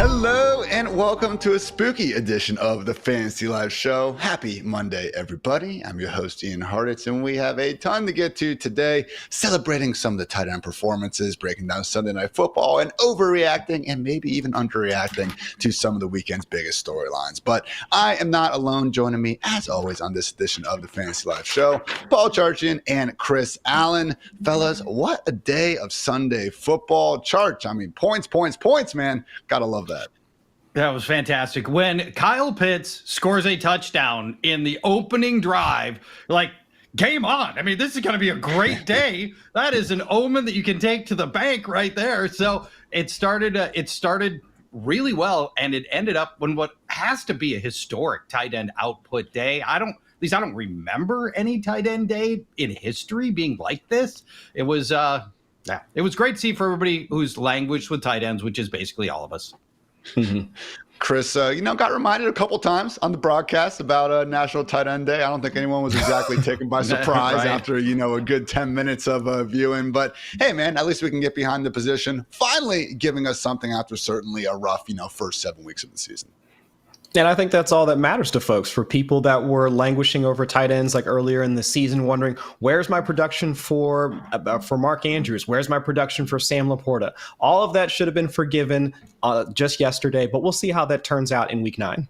Hello and welcome to a spooky edition of the Fantasy Life Show. Happy Monday, everybody. I'm your host, Ian Hartitz, and we have a ton to get to today, celebrating some of the tight end performances, breaking down Sunday Night Football, and overreacting and maybe even underreacting to some of the weekend's biggest storylines. But I am not alone. Joining me, as always, on this edition of the Fantasy Life Show, Paul Charchian and Chris Allen. Fellas, what a day of Sunday football. Charch, I mean, points, man. Gotta love that. That was fantastic. When Kyle Pitts scores a touchdown in the opening drive, like, game on. I mean, this is going to be a great day. That is an omen that you can take to the bank right there. So it started really well, and it ended up when what has to be a historic tight end output day. I don't remember any tight end day in history being like this. It was great to see for everybody who's languished with tight ends, which is basically all of us. Mm-hmm. Chris, got reminded a couple times on the broadcast about National Tight End Day. I don't think anyone was exactly taken by surprise right. After, a good 10 minutes of viewing. But, hey, man, at least we can get behind the position, finally giving us something after certainly a rough, first 7 weeks of the season. And I think that's all that matters to folks. For people that were languishing over tight ends like earlier in the season, wondering, where's my production for Mark Andrews? Where's my production for Sam Laporta? All of that should have been forgiven just yesterday, but we'll see how that turns out in week 9.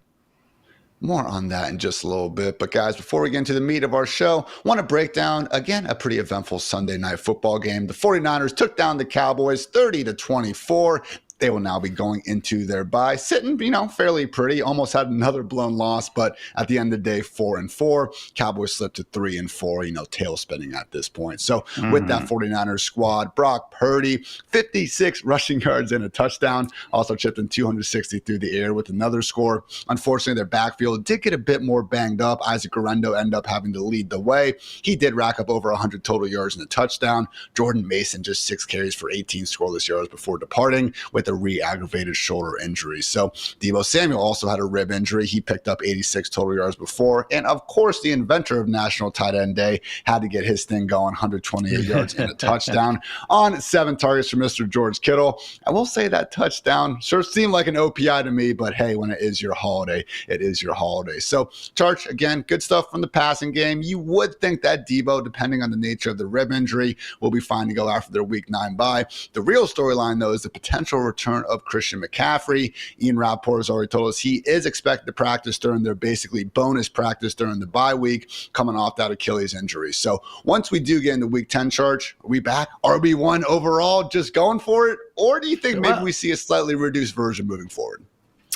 More on that in just a little bit. But guys, before we get into the meat of our show, want to break down, again, a pretty eventful Sunday night football game. The 49ers took down the Cowboys 30-24. They will now be going into their bye, sitting, fairly pretty. Almost had another blown loss, but at the end of the day, 4-4. Cowboys slipped to 3-4, tail spinning at this point. So with that 49ers squad, Brock Purdy, 56 rushing yards and a touchdown, also chipped in 260 through the air with another score. Unfortunately, their backfield did get a bit more banged up. Isaac Guerrero ended up having to lead the way. He did rack up over 100 total yards and a touchdown. Jordan Mason just 6 carries for 18 scoreless yards before departing with a re-aggravated shoulder injury. So Deebo Samuel also had a rib injury. He picked up 86 total yards before. And of course, the inventor of National Tight End Day had to get his thing going, 128 yards and a touchdown on 7 targets for Mr. George Kittle. I will say that touchdown sure seemed like an OPI to me, but hey, when it is your holiday, it is your holiday. So Charge, again, good stuff from the passing game. You would think that Deebo, depending on the nature of the rib injury, will be fine to go after their week 9 bye. The real storyline, though, is the potential return of Christian McCaffrey. Ian Rapport has already told us he is expected to practice during their basically bonus practice during the bye week, coming off that Achilles injury. So once we do get into week 10, Charge, are we back? RB1 overall, just going for it? Or do you think maybe we see a slightly reduced version moving forward?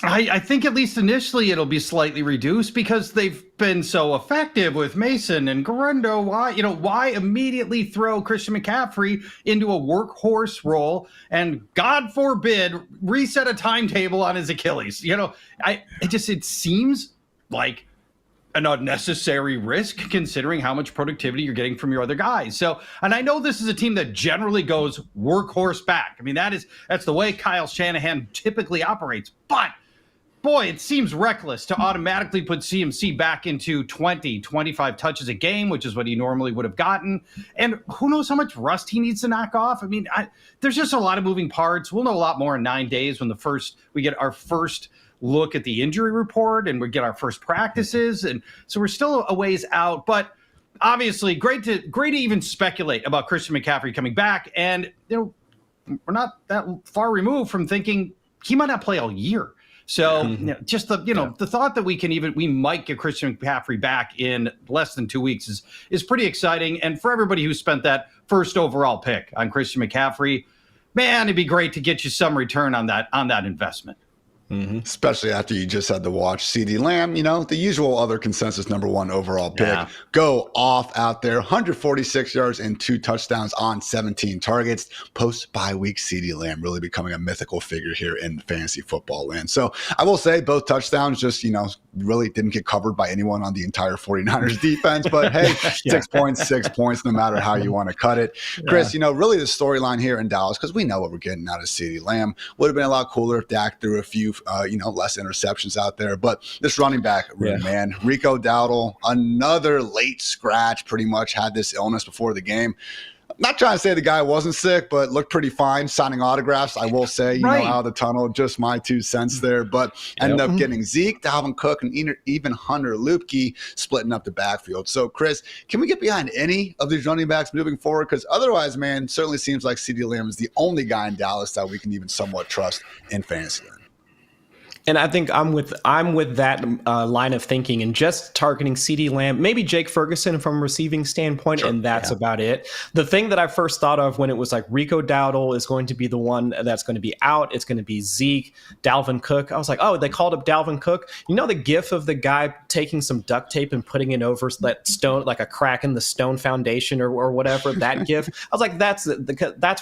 I think at least initially it'll be slightly reduced because they've been so effective with Mason and Guerrero. Why immediately throw Christian McCaffrey into a workhorse role and, God forbid, reset a timetable on his Achilles? It seems like an unnecessary risk considering how much productivity you're getting from your other guys. So, and I know this is a team that generally goes workhorse back. I mean, that's the way Kyle Shanahan typically operates, but boy, it seems reckless to automatically put CMC back into 20, 25 touches a game, which is what he normally would have gotten. And who knows how much rust he needs to knock off. I mean, there's just a lot of moving parts. We'll know a lot more in 9 days when we get our first look at the injury report and we get our first practices. And so we're still a ways out, but obviously great to even speculate about Christian McCaffrey coming back. And, we're not that far removed from thinking he might not play all year. So just the thought that we might get Christian McCaffrey back in less than 2 weeks is pretty exciting. And for everybody who spent that first overall pick on Christian McCaffrey, man, it'd be great to get you some return on that investment. Mm-hmm. Especially after you just had to watch CeeDee Lamb, the usual other consensus #1 overall pick, go off out there, 146 yards and 2 touchdowns on 17 targets. Post-bye week CeeDee Lamb really becoming a mythical figure here in fantasy football land. So I will say both touchdowns just, really didn't get covered by anyone on the entire 49ers defense. But hey, 6 points, no matter how you want to cut it. Chris, really the storyline here in Dallas, because we know what we're getting out of CeeDee Lamb, would have been a lot cooler if Dak threw a few less interceptions out there. But this running back, man, Rico Dowdle, another late scratch, pretty much had this illness before the game. not trying to say the guy wasn't sick, but looked pretty fine signing autographs. I will say, you know, out of the tunnel, just my 2 cents there. But ended up getting Zeke, Dalvin Cook, and even Hunter Lupke splitting up the backfield. So, Chris, can we get behind any of these running backs moving forward? Because otherwise, man, certainly seems like CeeDee Lamb is the only guy in Dallas that we can even somewhat trust in fantasy. And I think I'm with that line of thinking and just targeting CeeDee Lamb, maybe Jake Ferguson from a receiving standpoint, and that's about it. The thing that I first thought of when it was like Rico Dowdle is going to be the one that's going to be out, it's going to be Zeke, Dalvin Cook. I was like, oh, they called up Dalvin Cook. You know the gif of the guy taking some duct tape and putting it over that stone, like a crack in the stone foundation or whatever, that gif? I was like, that's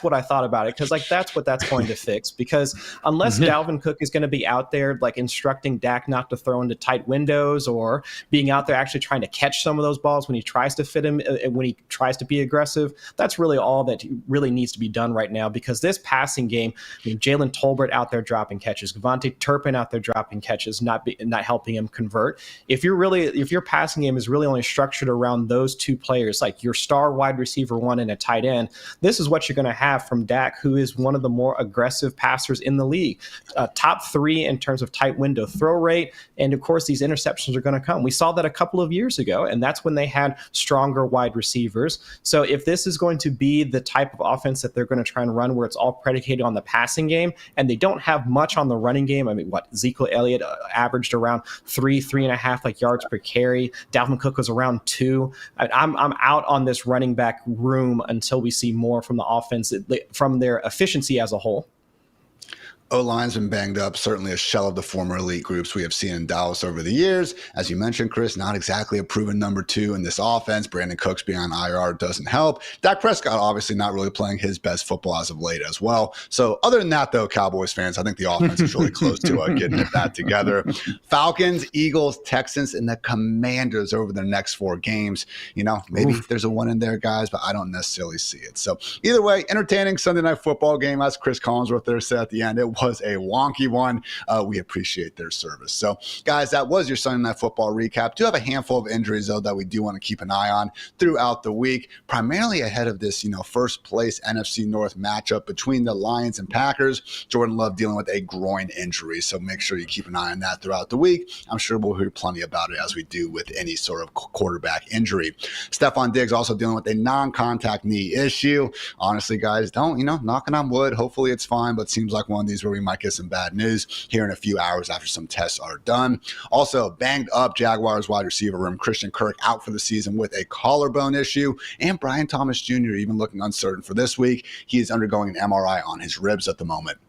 what I thought about it, because like that's what that's going to fix. Because unless Dalvin Cook is going to be out there like instructing Dak not to throw into tight windows or being out there actually trying to catch some of those balls when he tries to fit him, when he tries to be aggressive, that's really all that really needs to be done right now. Because this passing game, I mean, Jalen Tolbert out there dropping catches, Devontae Turpin out there dropping catches, not helping him convert. If your passing game is really only structured around those two players, like your star wide receiver one and a tight end, this is what you're going to have from Dak, who is one of the more aggressive passers in the league. Top 3 in terms of tight window throw rate. And of course, these interceptions are going to come. We saw that a couple of years ago, and that's when they had stronger wide receivers. So if this is going to be the type of offense that they're going to try and run, where it's all predicated on the passing game, and they don't have much on the running game. I mean, Ezekiel Elliott averaged around 3.5 like yards per carry. Dalvin Cook was around 2. I'm out on this running back room until we see more from the offense, from their efficiency as a whole. O-line's been banged up, certainly a shell of the former elite groups we have seen in Dallas over the years. As you mentioned, Chris, not exactly a proven number 2 in this offense. Brandon Cooks being on IR doesn't help. Dak Prescott obviously not really playing his best football as of late as well. So other than that, though, Cowboys fans, I think the offense is really close to getting it back together. Falcons, Eagles, Texans, and the Commanders over their next 4 games. You know, maybe there's a one in there, guys, but I don't necessarily see it. So either way, entertaining Sunday night football game, as Chris Collinsworth there said at the end. It was a wonky one. We appreciate their service. So, guys, that was your Sunday Night Football recap. Do have a handful of injuries, though, that we do want to keep an eye on throughout the week, primarily ahead of this, first place NFC North matchup between the Lions and Packers. Jordan Love dealing with a groin injury, so make sure you keep an eye on that throughout the week. I'm sure we'll hear plenty about it, as we do with any sort of quarterback injury. Stephon Diggs also dealing with a non-contact knee issue. Honestly, guys, don't, knocking on wood, hopefully it's fine, but seems like one of these where we might get some bad news here in a few hours after some tests are done. Also, banged up Jaguars wide receiver room, Christian Kirk out for the season with a collarbone issue, and Brian Thomas Jr. even looking uncertain for this week. He is undergoing an MRI on his ribs at the moment.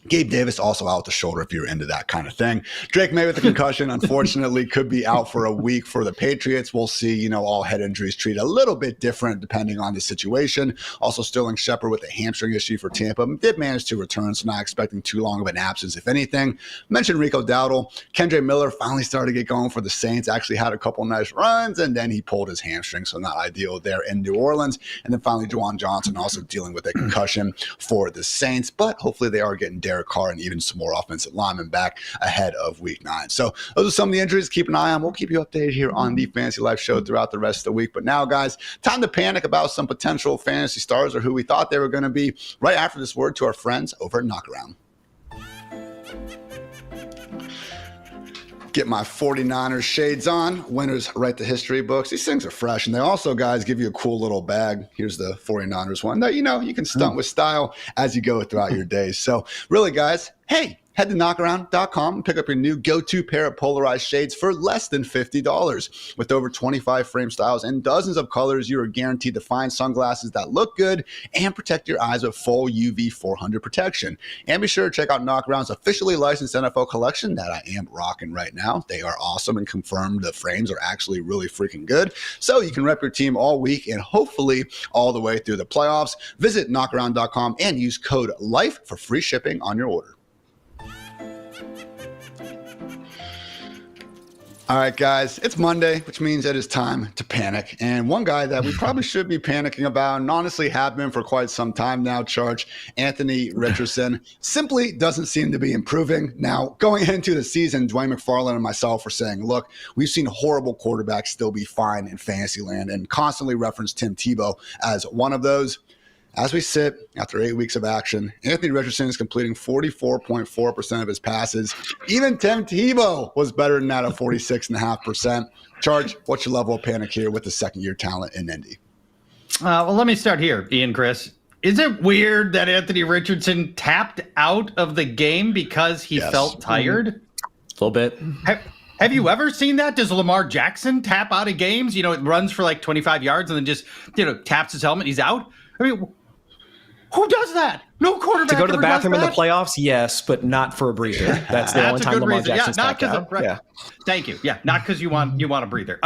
Gabe Davis also out with the shoulder, if you're into that kind of thing. Drake May with a concussion, unfortunately, could be out for a week for the Patriots. We'll see, all head injuries treated a little bit different depending on the situation. Also, Sterling Shepard with a hamstring issue for Tampa did manage to return, so not expecting too long of an absence, if anything. Mentioned Rico Dowdle. Kendre Miller finally started to get going for the Saints, actually had a couple nice runs, and then he pulled his hamstring, so not ideal there in New Orleans. And then finally, Juwan Johnson also dealing with a concussion for the Saints, but hopefully they are getting Derek Carr and even some more offensive linemen back ahead of week 9. So those are some of the injuries to keep an eye on. We'll keep you updated here on the Fantasy Life show throughout the rest of the week. But now, guys, time to panic about some potential fantasy stars or who we thought they were going to be right after this word to our friends over at Knockaround. Get my 49ers shades on. Winners write the history books. These things are fresh. And they also, guys, give you a cool little bag. Here's the 49ers one that, you can stunt with style as you go throughout your days. So really, guys, hey, head to knockaround.com and pick up your new go-to pair of polarized shades for less than $50. With over 25 frame styles and dozens of colors, you are guaranteed to find sunglasses that look good and protect your eyes with full UV 400 protection. And be sure to check out Knockaround's officially licensed NFL collection that I am rocking right now. They are awesome and confirmed the frames are actually really freaking good. So you can rep your team all week and hopefully all the way through the playoffs. Visit knockaround.com and use code LIFE for free shipping on your order. All right, guys, it's Monday, which means it is time to panic. And one guy that we probably should be panicking about, and honestly have been for quite some time now, Anthony Richardson, simply doesn't seem to be improving. Now, going into the season, Dwayne McFarland and myself were saying, look, we've seen horrible quarterbacks still be fine in fantasy land, and constantly reference Tim Tebow as one of those. As we sit after 8 weeks of action, Anthony Richardson is completing 44.4% of his passes. Even Tim Tebow was better than that at 46.5%. Charge, what's your level of panic here with the second-year talent in Indy? Well, let me start here, Ian, Chris. Is it weird that Anthony Richardson tapped out of the game because he felt tired? A little bit. Have you ever seen that? Does Lamar Jackson tap out of games? It runs for like 25 yards and then just, taps his helmet. He's out. I mean, who does that? No quarterback. To go to the ever bathroom does in that. the playoffs, yes, but not for a breather. That's the only time Lamar Jackson's tapped out. Right. Yeah. Thank you. Yeah, not because you want a breather.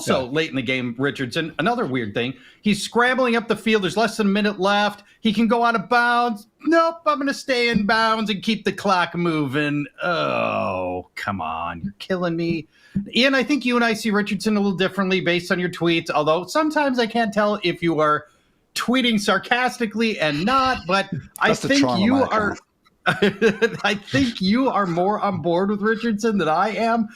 Late in the game, Richardson, another weird thing. He's scrambling up the field. There's less than a minute left. He can go out of bounds. Nope, I'm going to stay in bounds and keep the clock moving. Oh, come on. You're killing me. Ian, I think you and I see Richardson a little differently based on your tweets, although sometimes I can't tell if you are tweeting sarcastically and not, but I think you are I think you are more on board with Richardson than I am.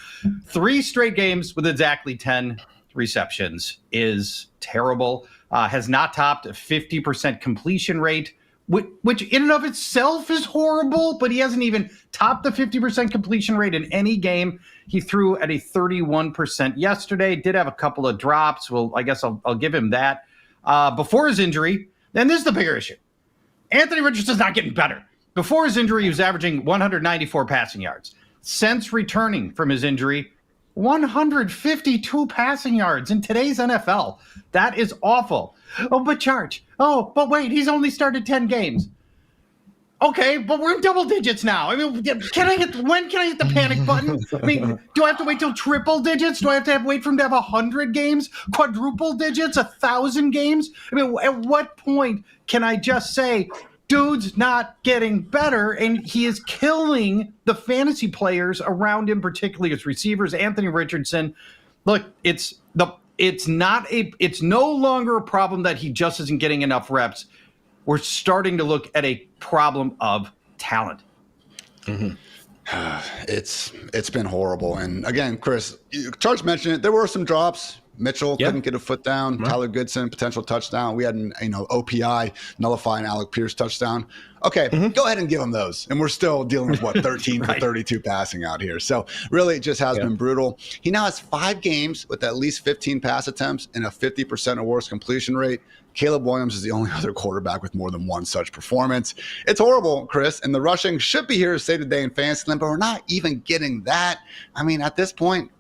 3 straight games with exactly 10 receptions is terrible. Has not topped a 50% completion rate, which in and of itself is horrible, but he hasn't even topped the 50% completion rate in any game. He threw at a 31% yesterday, did have a couple of drops. Well, I guess I'll give him that. Before his injury, and this is the bigger issue, Anthony Richardson's not getting better. Before his injury, he was averaging 194 passing yards. Since returning from his injury, 152 passing yards in today's NFL. That is awful. Oh, but Charge. Oh, but wait, he's only started 10 games. Okay, but we're in double digits now. I mean, when can I hit the panic button? I mean, do I have to wait till triple digits? Do I have to wait for him to have 100 games, quadruple digits, 1,000 games? I mean, at what point can I just say, dude's not getting better, and he is killing the fantasy players around him, particularly his receivers, Anthony Richardson. Look, it's no longer a problem that he just isn't getting enough reps. We're starting to look at a problem of talent. Mm-hmm. It's been horrible. And again, Chris, Charles mentioned it. There were some drops. Mitchell couldn't get a foot down. Right. Tyler Goodson, potential touchdown. We had an OPI nullifying Alec Pierce touchdown. Okay, go ahead and give him those. And we're still dealing with 13 for 32 passing out here. So really it just has been brutal. He now has 5 games with at least 15 pass attempts and a 50% or worse completion rate. Caleb Williams is the only other quarterback with more than one such performance. It's horrible, Chris, and the rushing should be here to stay today in Fantasyland, but we're not even getting that. I mean, at this point,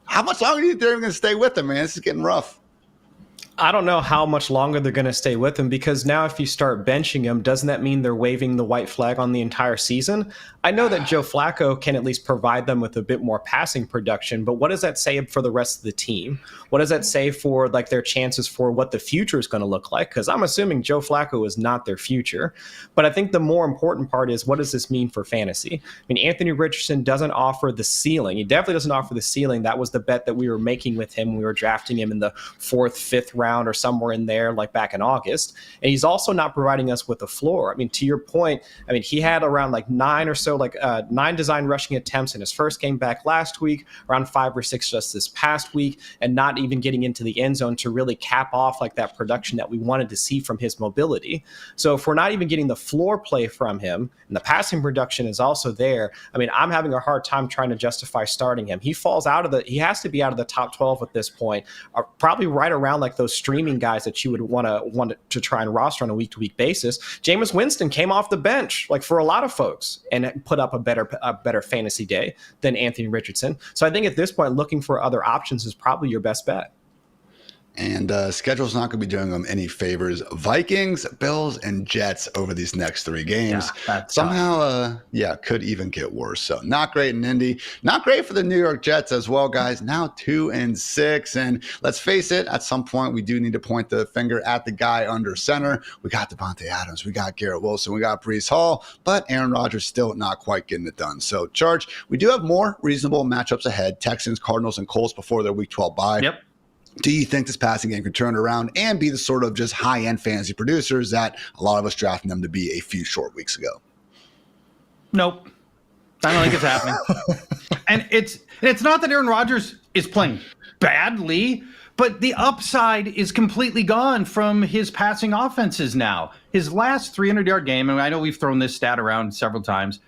how much longer do you think they're going to stay with him, man? This is getting rough. I don't know how much longer they're going to stay with him, because now if you start benching him, doesn't that mean they're waving the white flag on the entire season? I know that Joe Flacco can at least provide them with a bit more passing production, but what does that say for the rest of the team? What does that say for their chances for what the future is going to look like? Because I'm assuming Joe Flacco is not their future. But I think the more important part is, what does this mean for fantasy? I mean, Anthony Richardson doesn't offer the ceiling. He definitely doesn't offer the ceiling. That was the bet that we were making with him when we were drafting him in the 4th, 5th round or somewhere in there, back in August. And he's also not providing us with a floor. I mean, to your point, he had around 9 or so, 9 design rushing attempts in his first game back last week, around 5 or 6 just this past week, and not even getting into the end zone to really cap off that production that we wanted to see from his mobility. So if we're not even getting the floor play from him, and the passing production is also there, I'm having a hard time trying to justify starting him. He has to be out of the top 12 at this point, probably right around those streaming guys that you would want to try and roster on a week-to-week basis. Jameis Winston came off the bench, for a lot of folks, and put up a better fantasy day than Anthony Richardson. So I think at this point, looking for other options is probably your best bet. And schedule's not going to be doing them any favors. Vikings, Bills, and Jets over these next 3 games. Somehow, could even get worse. So not great in Indy. Not great for the New York Jets as well, guys. Now 2-6. And let's face it, at some point, we do need to point the finger at the guy under center. We got Davante Adams. We got Garrett Wilson. We got Breece Hall. But Aaron Rodgers still not quite getting it done. So, Charge, we do have more reasonable matchups ahead. Texans, Cardinals, and Colts before their Week 12 bye. Yep. Do you think this passing game can turn around and be the sort of just high-end fantasy producers that a lot of us drafted them to be a few short weeks ago? Nope. I don't think it's happening. And it's not that Aaron Rodgers is playing badly, but the upside is completely gone from his passing offenses now. His last 300-yard game, and I know we've thrown this stat around several times,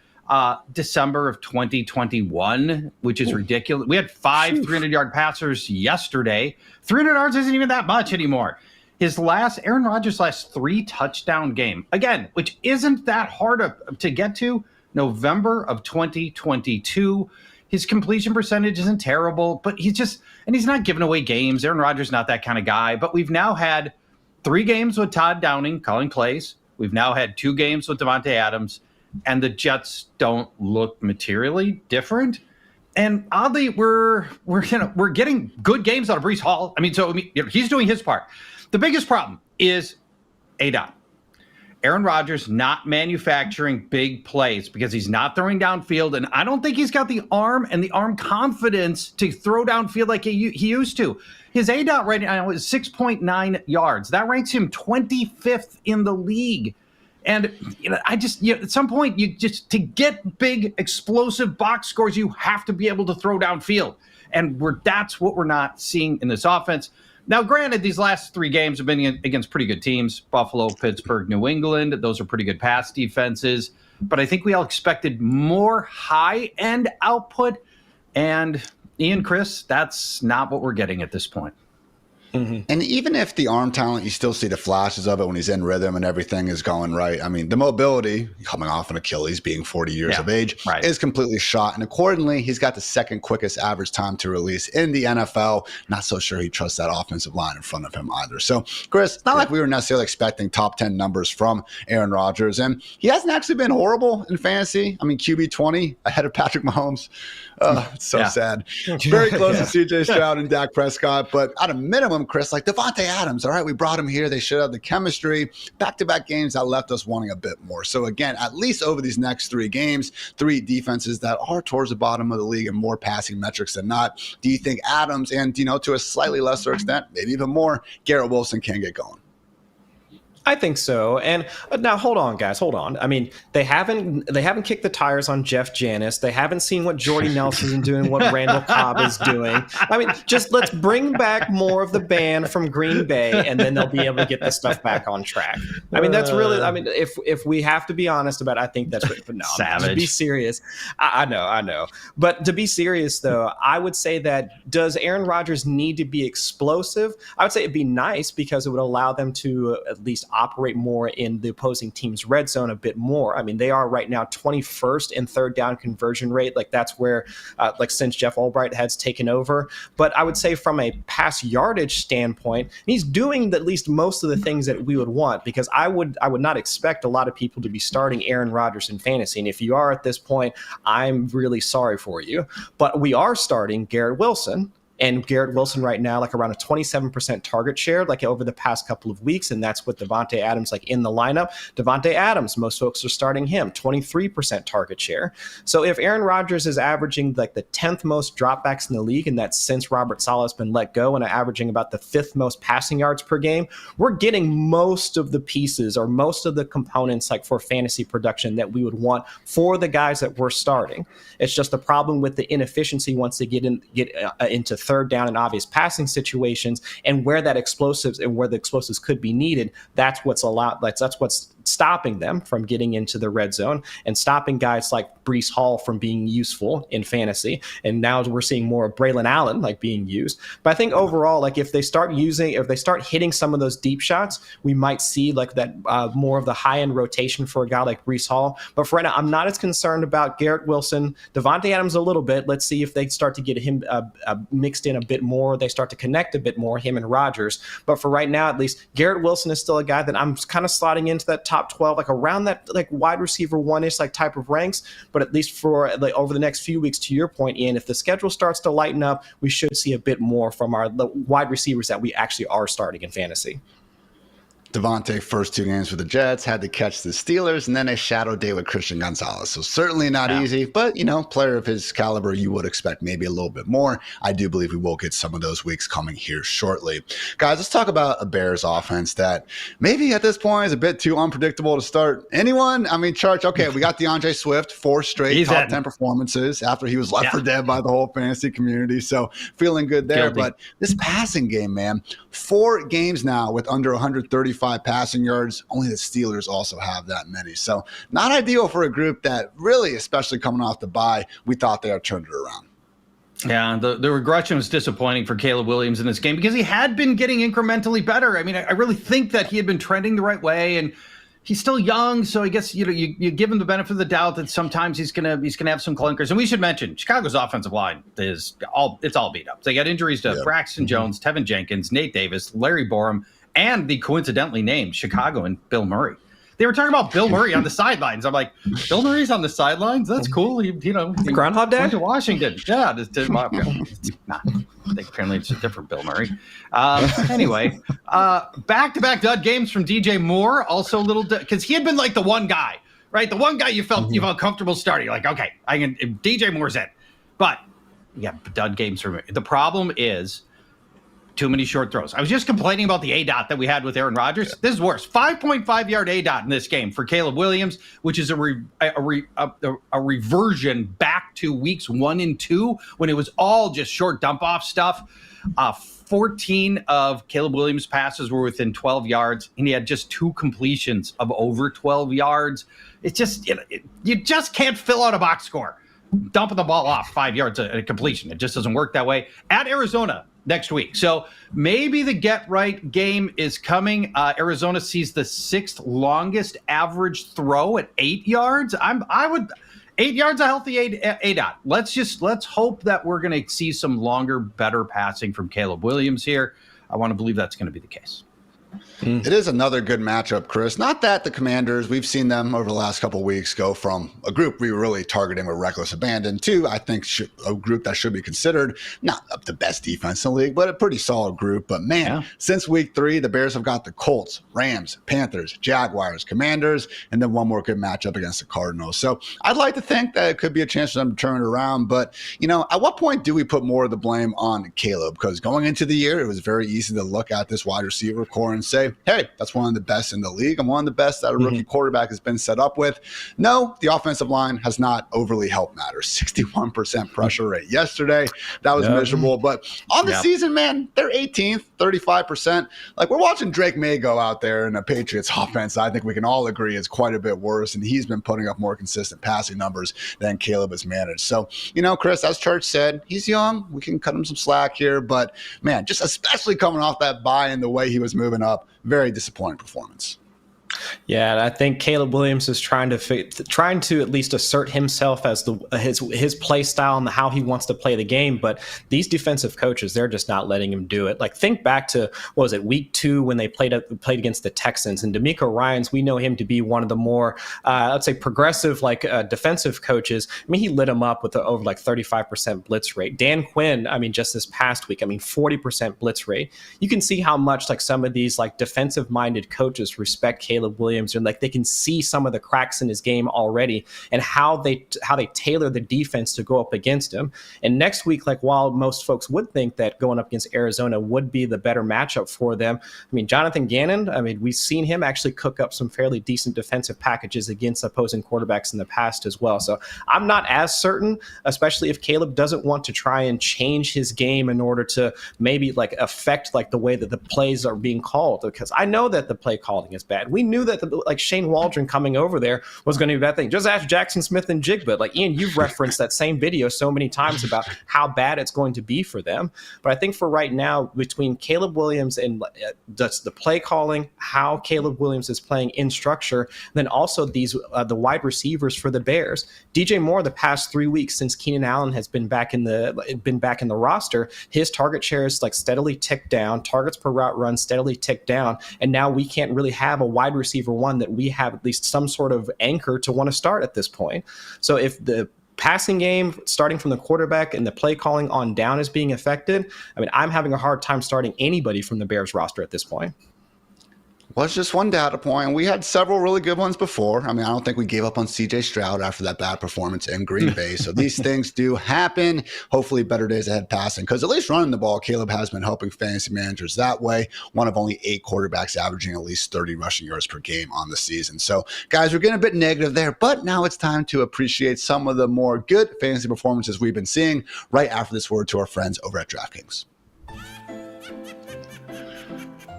December of 2021, which is ridiculous. We had 5 300-yard passers yesterday. 300 yards isn't even that much anymore. Aaron Rodgers' last 3 touchdown game, again, which isn't that hard to get to, November of 2022. His completion percentage isn't terrible, but he's not giving away games. Aaron Rodgers not that kind of guy, but we've now had 3 games with Todd Downing calling plays. We've now had 2 games with Davante Adams, and the Jets don't look materially different. And oddly, we're getting good games out of Breece Hall. He's doing his part. The biggest problem is ADOT. Aaron Rodgers not manufacturing big plays because he's not throwing downfield, and I don't think he's got the arm and the arm confidence to throw downfield like he used to. His ADOT right now is 6.9 yards. That ranks him 25th in the league. And at some point, to get big, explosive box scores, you have to be able to throw downfield. And that's what we're not seeing in this offense. Now, granted, these last 3 games have been against pretty good teams. Buffalo, Pittsburgh, New England. Those are pretty good pass defenses. But I think we all expected more high-end output. And Ian, Chris, that's not what we're getting at this point. Mm-hmm. And even if the arm talent, you still see the flashes of it when he's in rhythm and everything is going right. I mean, the mobility coming off an Achilles, being 40 years of age, is completely shot. And accordingly, he's got the 2nd quickest average time to release in the NFL. Not so sure he trusts that offensive line in front of him either. So, Chris, it's not like we were necessarily expecting top 10 numbers from Aaron Rodgers. And he hasn't actually been horrible in fantasy. I mean, QB 20 ahead of Patrick Mahomes. It's so sad. Very close to CJ Stroud and Dak Prescott. But at a minimum, Chris, like Davante Adams, all right, we brought him here. They should have the chemistry. Back-to-back games that left us wanting a bit more. So again, at least over these next 3 games, 3 defenses that are towards the bottom of the league and more passing metrics than not, do you think Adams and, to a slightly lesser extent, maybe even more, Garrett Wilson can get going? I think so. And now hold on, guys, hold on. I mean, they haven't kicked the tires on Jeff Janis. They haven't seen what Jordy Nelson is doing, what Randall Cobb is doing. I mean, just let's bring back more of the band from Green Bay, and then they'll be able to get this stuff back on track. I mean, that's really, if we have to be honest about it, I think that's what, but no, Savage. To be serious, I know. But to be serious, though, I would say that does Aaron Rodgers need to be explosive? I would say it'd be nice because it would allow them to at least operate more in the opposing team's red zone a bit more. I mean, they are right now 21st in 3rd down conversion rate. Like that's where, since Jeff Albright has taken over. But I would say from a pass yardage standpoint, he's doing at least most of the things that we would want, because I would not expect a lot of people to be starting Aaron Rodgers in fantasy. And if you are at this point, I'm really sorry for you. But we are starting Garrett Wilson. And Garrett Wilson right now, like around a 27% target share, like over the past couple of weeks. And that's with Davante Adams, like in the lineup. Davante Adams, most folks are starting him, 23% target share. So if Aaron Rodgers is averaging like the 10th most dropbacks in the league, and that's since Robert Saleh's been let go, and averaging about the 5th most passing yards per game, we're getting most of the pieces or most of the components like for fantasy production that we would want for the guys that we're starting. It's just the problem with the inefficiency once they get into 3rd down and obvious passing situations, and where the explosives could be needed. That's what's stopping them from getting into the red zone and stopping guys like Breece Hall from being useful in fantasy. And now we're seeing more of Braylon Allen like being used. But I think overall, like if they start hitting some of those deep shots, we might see like that more of the high end rotation for a guy like Breece Hall. But for right now, I'm not as concerned about Garrett Wilson, Devontae Adams a little bit. Let's see if they start to get him mixed in a bit more. They start to connect a bit more, him and Rodgers. But for right now, at least, Garrett Wilson is still a guy that I'm kind of slotting into that top 12, like around that like wide receiver one-ish like type of ranks. But at least for like over the next few weeks, to your point, Ian, if the schedule starts to lighten up, we should see a bit more from the wide receivers that we actually are starting in fantasy. Devontae, first 2 games for the Jets, had to catch the Steelers, and then a shadow day with Christian Gonzalez. So certainly not easy, but, player of his caliber, you would expect maybe a little bit more. I do believe we will get some of those weeks coming here shortly. Guys, let's talk about a Bears offense that maybe at this point is a bit too unpredictable to start anyone. I mean, Charch, okay, we got DeAndre Swift, 4 straight top 10 performances after he was left for dead by the whole fantasy community. So feeling good there. Guilty. But this passing game, man, 4 games now with under 135 passing yards. Only the Steelers also have that many. So not ideal for a group that really, especially coming off the bye, we thought they had turned it around. Yeah, the regression was disappointing for Caleb Williams in this game because he had been getting incrementally better. I mean, I really think that he had been trending the right way, and he's still young, so I guess you give him the benefit of the doubt that sometimes he's gonna have some clunkers. And we should mention Chicago's offensive line is all beat up. They got injuries to Braxton Jones, Tevin Jenkins, Nate Davis, Larry Borum, and the coincidentally named Chicago and Bill Murray. They were talking about Bill Murray on the sidelines. I'm like, Bill Murray's on the sidelines? That's cool. He Groundhog Day? Went to Washington. Yeah. I think apparently it's a different Bill Murray. Anyway, back-to-back dud games from DJ Moore. Also a little because he had been like the one guy, right? The one guy you felt comfortable starting. Like, okay, DJ Moore's in. But yeah, dud games from the problem is too many short throws. I was just complaining about the ADOT that we had with Aaron Rodgers. This is worse. 5.5 yard ADOT in this game for Caleb Williams, which is a reversion back to weeks 1 and 2 when it was all just short dump off stuff. 14 of Caleb Williams' passes were within 12 yards, and he had just 2 completions of over 12 yards. It's just you just can't fill out a box score dumping the ball off 5 yards a completion. It just doesn't work that way. At Arizona next week. So maybe the get right game is coming. Arizona sees the 6th longest average throw at 8 yards. 8 yards, a healthy ADOT. Let's hope that we're going to see some longer, better passing from Caleb Williams here. I want to believe that's going to be the case. It is another good matchup, Chris. Not that the Commanders, we've seen them over the last couple of weeks go from a group we were really targeting with reckless abandon to, I think, a group that should be considered not the best defense in the league, but a pretty solid group. But man, since week 3, the Bears have got the Colts, Rams, Panthers, Jaguars, Commanders, and then one more good matchup against the Cardinals. So I'd like to think that it could be a chance for them to turn it around. But, at what point do we put more of the blame on Caleb? Because going into the year, it was very easy to look at this wide receiver core and say, hey, that's one of the best in the league. I'm one of the best that a rookie quarterback has been set up with. No, the offensive line has not overly helped matters. 61% pressure rate yesterday. That was miserable. But on the season, man, they're 18th, 35%. Like, we're watching Drake May go out there in a Patriots offense. I think we can all agree is quite a bit worse. And he's been putting up more consistent passing numbers than Caleb has managed. So, Chris, as Church said, he's young. We can cut him some slack here. But, man, just especially coming off that bye and the way he was moving up, very disappointing performance. Yeah, I think Caleb Williams is trying to at least assert himself as his play style and how he wants to play the game. But these defensive coaches, they're just not letting him do it. Like, think back to, week 2 when they played against the Texans, and DeMeco Ryans, we know him to be one of the more, let's say, progressive defensive coaches. I mean, he lit him up with over 35% blitz rate. Dan Quinn, just this past week, 40% blitz rate. You can see how much some of these defensive minded coaches respect Caleb Williams, and they can see some of the cracks in his game already and how they tailor the defense to go up against him. And next week, while most folks would think that going up against Arizona would be the better matchup for them, Jonathan Gannon, we've seen him actually cook up some fairly decent defensive packages against opposing quarterbacks in the past as well. So I'm not as certain, especially if Caleb doesn't want to try and change his game in order to maybe affect the way that the plays are being called, because I know that the play calling is bad. We knew knew that like Shane Waldron coming over there was going to be a bad thing? Just ask Jackson Smith and Jigba. Like, Ian, you've referenced that same video so many times about how bad it's going to be for them. But I think for right now, between Caleb Williams and just the play calling, how Caleb Williams is playing in structure, then also these the wide receivers for the Bears. DJ Moore, the past 3 weeks since Keenan Allen has been back in the roster, his target share is like steadily ticked down, targets per route run steadily ticked down, and now we can't really have a wide receiver one that we have at least some sort of anchor to want to start at this point. So if the passing game, starting from the quarterback and the play calling on down, is being affected, I mean, I'm having a hard time starting anybody from the Bears roster at this point. Well, it's just one data point. We had several really good ones before. I mean, I don't think we gave up on CJ Stroud after that bad performance in Green Bay. So these things do happen. Hopefully better days ahead passing, because at least running the ball, Caleb has been helping fantasy managers that way. One of only 8 quarterbacks averaging at least 30 rushing yards per game on the season. So guys, we're getting a bit negative there, but now it's time to appreciate some of the more good fantasy performances we've been seeing right after this word to our friends over at DraftKings.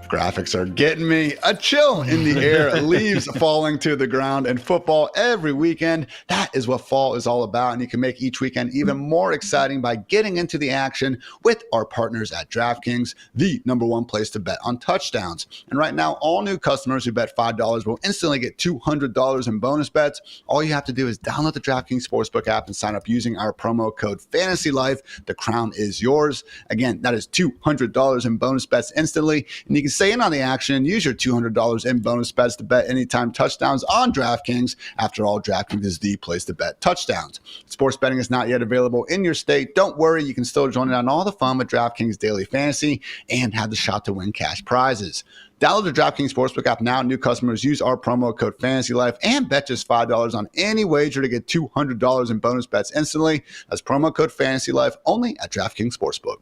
Graphics are getting me. A chill in the air, leaves falling to the ground, and football every weekend. That is what fall is all about, and you can make each weekend even more exciting by getting into the action with our partners at DraftKings, the #1 place to bet on touchdowns. And right now, all new customers who bet $5 will instantly get $200 in bonus bets. All you have to do is download the DraftKings Sportsbook app and sign up using our promo code FANTASYLIFE. The crown is yours. Again, that is $200 in bonus bets instantly, and you can stay in on the action and use your $200 in bonus bets to bet anytime touchdowns on DraftKings. After all, DraftKings is the place to bet touchdowns. Sports betting is not yet available in your state. Don't worry, you can still join in on all the fun with DraftKings Daily Fantasy and have the shot to win cash prizes. Download the DraftKings Sportsbook app now. New customers use our promo code FANTASYLIFE and bet just $5 on any wager to get $200 in bonus bets instantly. That's promo code FANTASYLIFE only at DraftKings Sportsbook.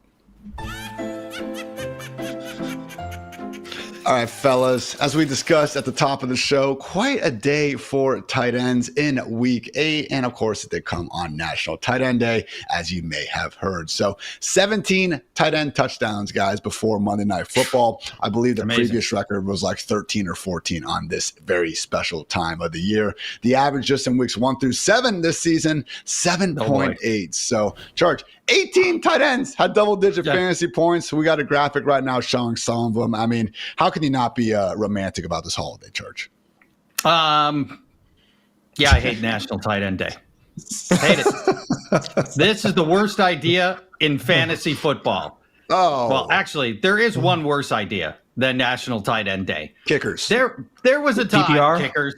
All right, fellas, as we discussed at the top of the show, quite a day for tight ends in week 8. And of course, it did come on National Tight End Day, as you may have heard. So 17 tight end touchdowns, guys, before Monday Night Football. I believe the previous record was like 13 or 14 on this very special time of the year. The average just in weeks 1 through 7 this season, 7.8. So, Charge, 18 tight ends had double-digit fantasy points. We got a graphic right now showing some of them. I mean, how can you not be romantic about this holiday, Church? Yeah, I hate National Tight End Day. Hate it. This is the worst idea in fantasy football. Oh. Well, actually, there is one worse idea than National Tight End Day. Kickers. There was a time, PPR? kickers.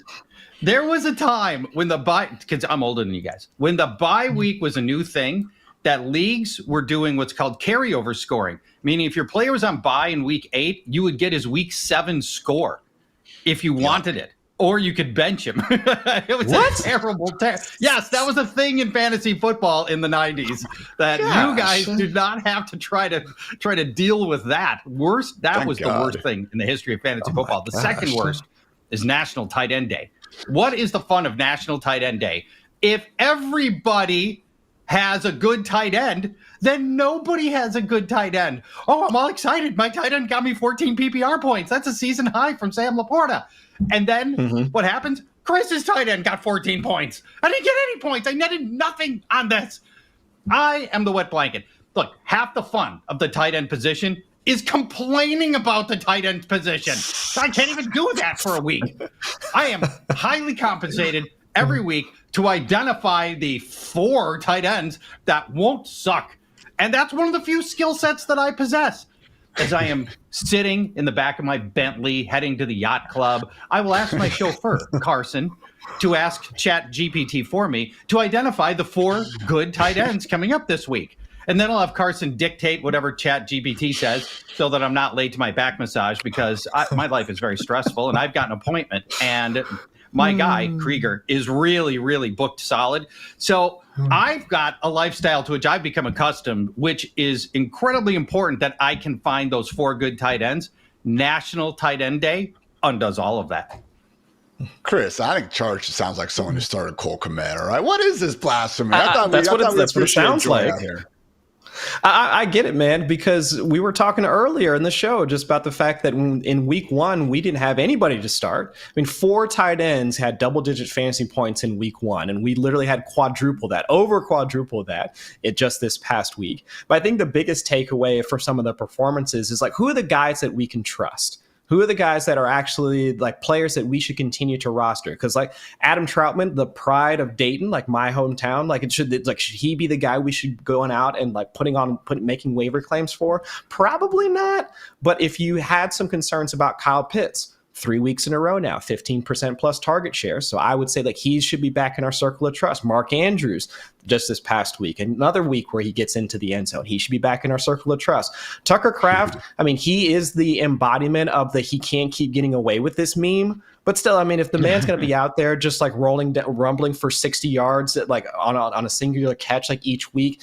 There was a time when the bye, because I'm older than you guys, when the bye week was a new thing, that leagues were doing what's called carryover scoring, meaning if your player was on bye in week 8, you would get his week 7 score if you wanted it, or you could bench him. It was a terrible. Yes, that was a thing in fantasy football in the 90s that you guys did not have to try to deal with that. Worst, that was the worst thing in the history of fantasy football. The second worst is National Tight End Day. What is the fun of National Tight End Day? If everybody has a good tight end, then nobody has a good tight end. Oh, I'm all excited. My tight end got me 14 PPR points. That's a season high from Sam Laporta. And then what happens? Chris's tight end got 14 points. I didn't get any points. I netted nothing on this. I am the wet blanket. Look, half the fun of the tight end position is complaining about the tight end position. I can't even do that for a week. I am highly compensated every week to identify the 4 tight ends that won't suck. And that's one of the few skill sets that I possess. As I am sitting in the back of my Bentley heading to the yacht club, I will ask my chauffeur, Carson, to ask ChatGPT for me to identify the 4 good tight ends coming up this week. And then I'll have Carson dictate whatever ChatGPT says so that I'm not late to my back massage, because my life is very stressful and I've got an appointment, and my guy, Krieger, is really, really booked solid. So I've got a lifestyle to which I've become accustomed, which is incredibly important that I can find those 4 good tight ends. National Tight End Day undoes all of that. Chris, I think Charge sounds like someone who started Cole Kmet, all right? What is this blasphemy? That's what it sounds like. I get it, man, because we were talking earlier in the show just about the fact that in week 1, we didn't have anybody to start. I mean, 4 tight ends had double-digit fantasy points in week 1, and we literally had over quadruple that just this past week. But I think the biggest takeaway for some of the performances is like, who are the guys that we can trust? Who are the guys that are actually like players that we should continue to roster? Because like Adam Troutman, the pride of Dayton, like my hometown, should he be the guy we should going out and like making waiver claims for? Probably not. But if you had some concerns about Kyle Pitts, 3 weeks in a row now, 15% plus target share. So I would say like he should be back in our circle of trust. Mark Andrews, just this past week, another week where he gets into the end zone. He should be back in our circle of trust. Tucker Kraft, I mean, he is the embodiment of the he can't keep getting away with this meme. But still, I mean, if the man's going to be out there just like rumbling for 60 yards like on a singular catch like each week,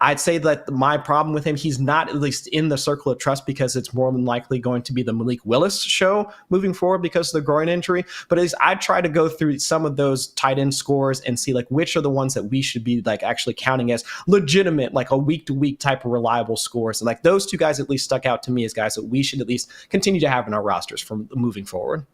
I'd say that my problem with him, he's not at least in the circle of trust because it's more than likely going to be the Malik Willis show moving forward because of the groin injury. But I try to go through some of those tight end scores and see like which are the ones that we should be like actually counting as legitimate, like a week to week type of reliable scores. And like those 2 guys at least stuck out to me as guys that we should at least continue to have in our rosters from moving forward.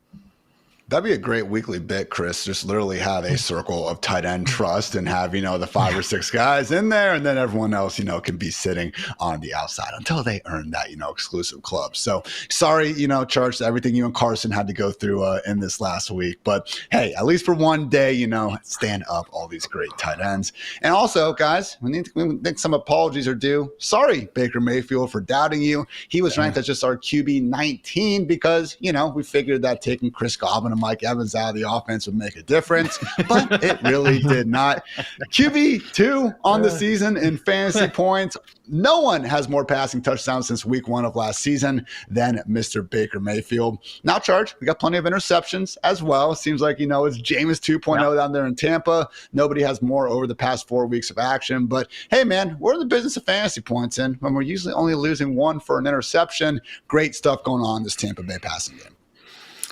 That'd be a great weekly bit, Chris. Just literally have a circle of tight end trust and have, the 5 or 6 guys in there, and then everyone else, can be sitting on the outside until they earn that, exclusive club. So sorry, Charch, everything you and Carson had to go through in this last week. But hey, at least for one day, stand up all these great tight ends. And also, guys, we think some apologies are due. Sorry, Baker Mayfield, for doubting you. He was ranked as just our QB 19 because, we figured that taking Chris Godwin and Mike Evans out of the offense would make a difference, but it really did not. QB2 on the season in fantasy points. No one has more passing touchdowns since week 1 of last season than Mr. Baker Mayfield. Now, Charge, we got plenty of interceptions as well. Seems like, it's Jameis 2.0 down there in Tampa. Nobody has more over the past 4 weeks of action. But hey, man, we're in the business of fantasy points, and when we're usually only losing 1 for an interception, great stuff going on in this Tampa Bay passing game.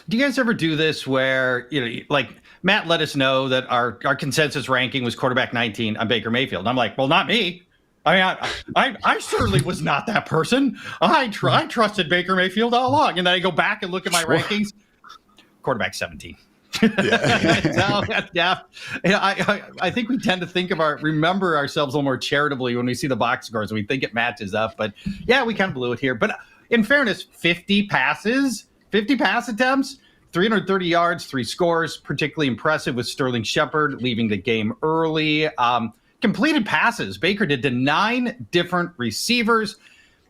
Do you guys ever do this where, like Matt let us know that our consensus ranking was quarterback 19 on Baker Mayfield. And I'm like, well, not me. I mean, I certainly was not that person. I trusted Baker Mayfield all along. And then I go back and look at my rankings. Quarterback 17. Yeah. I think we tend to remember ourselves a little more charitably when we see the box scores and we think it matches up. But yeah, we kind of blew it here. But in fairness, 50 pass attempts, 330 yards, 3 scores, particularly impressive with Sterling Shepard leaving the game early. Completed passes, Baker did to 9 different receivers.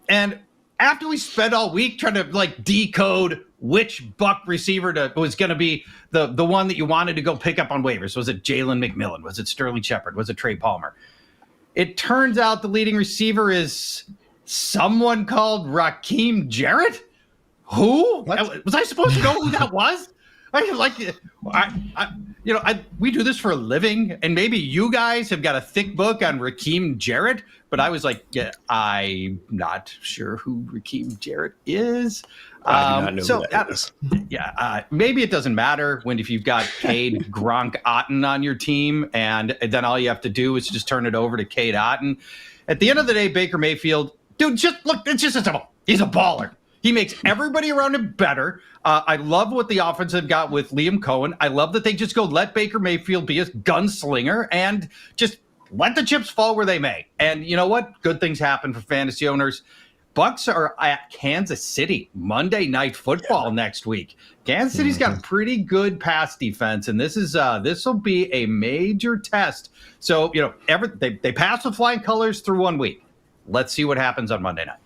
And after we spent all week trying to like decode which Buck receiver was going to be the one that you wanted to go pick up on waivers, was it Jalen McMillan? Was it Sterling Shepard? Was it Trey Palmer? It turns out the leading receiver is someone called Raheem Jarrett. Who? What? Was I supposed to know who that was? We do this for a living, and maybe you guys have got a thick book on Raheem Jarrett, but I was like, yeah, I'm not sure who Raheem Jarrett is. I do not know who that is. Yeah, maybe it doesn't matter if you've got Cade Gronk Otten on your team, and then all you have to do is just turn it over to Cade Otten. At the end of the day, Baker Mayfield, dude, it's just a simple. He's a baller. He makes everybody around him better. I love what the offense have got with Liam Cohen. I love that they just go let Baker Mayfield be a gunslinger and just let the chips fall where they may. And you know what? Good things happen for fantasy owners. Bucks are at Kansas City Monday Night Football next week. Kansas City's got a pretty good pass defense, and this will be a major test. So they pass with flying colors through 1 week. Let's see what happens on Monday night.